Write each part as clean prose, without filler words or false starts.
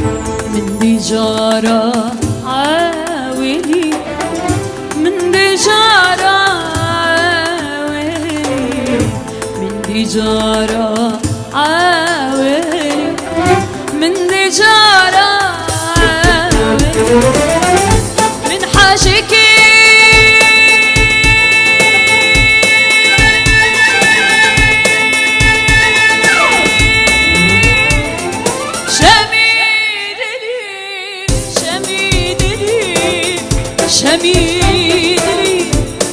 من دي جارة عاولي، من دي جارة عاولي، من دي جارة عاولي، من دي جارة عاولي، من حاجكي شميدلي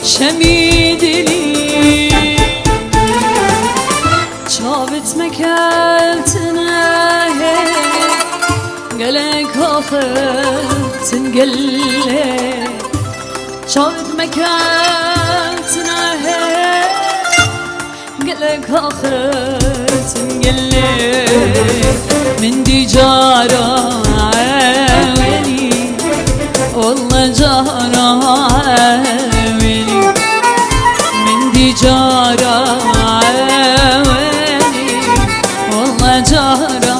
شميدلي شابت مكالتنا قالك اخر تنقلي، شابت مكالتنا قالك اخر تنقلي، من دي جارة عاولي والله جارة عاولي، من دي جارة عاولي والله جارة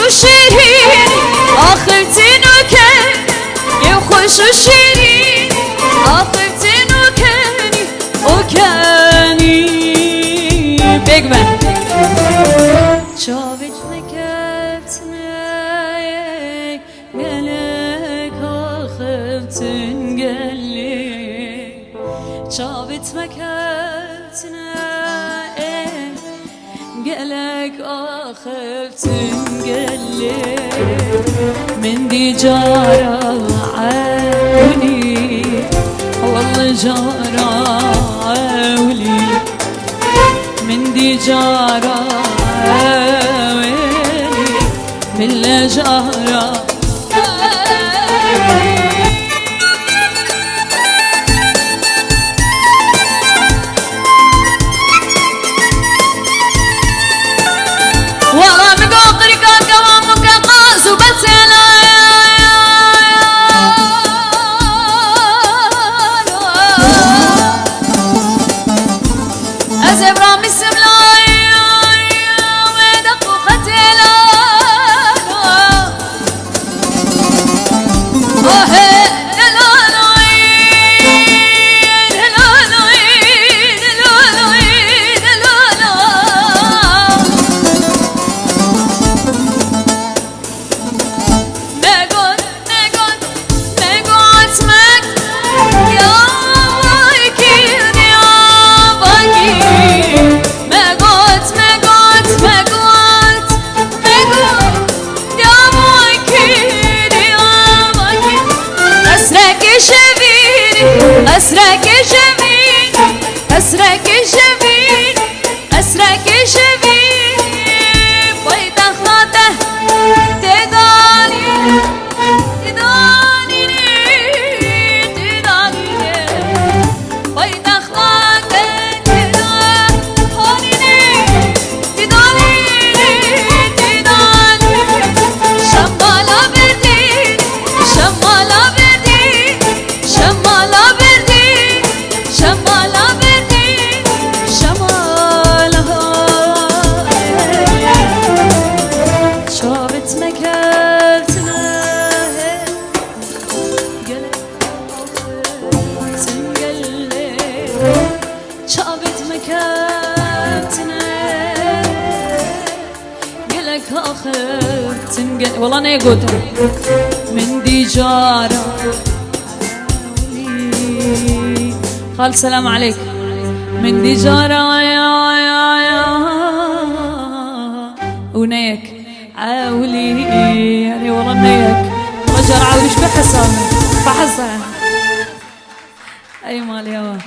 وشيرين آخر تنوكن يوخش وشيرين آخر تنوكني وكاني بيج مان شابت مكبتنا قالك آخر تنقلي، شابت مكبتنا قالك آخر تنقلي، من دي جارة عاولي والله جارة عاولي، من دي جارة عاولي بالله جارة والله مقوقري كان قوامك قاس وبس أزب رامي السملاي ويدق وختيلا أسرك جميل أسرك جميل أسرك جميل بيت أخلاته تداني تداني تداني بيت أخلاته تداني تداني تداني شمالة بردين شمالة بردين شمالة بردين شمالة بردين شمالها شابت مكالتنا قلب تنقلي، شابت مكالتنا قلك آخر تنقلي والله أنا يقول من دي جارة قال السلام عليك من دي جارة ونيك عاولي يعني والله نيك رجال عاولي ايش بحسها اي مال يا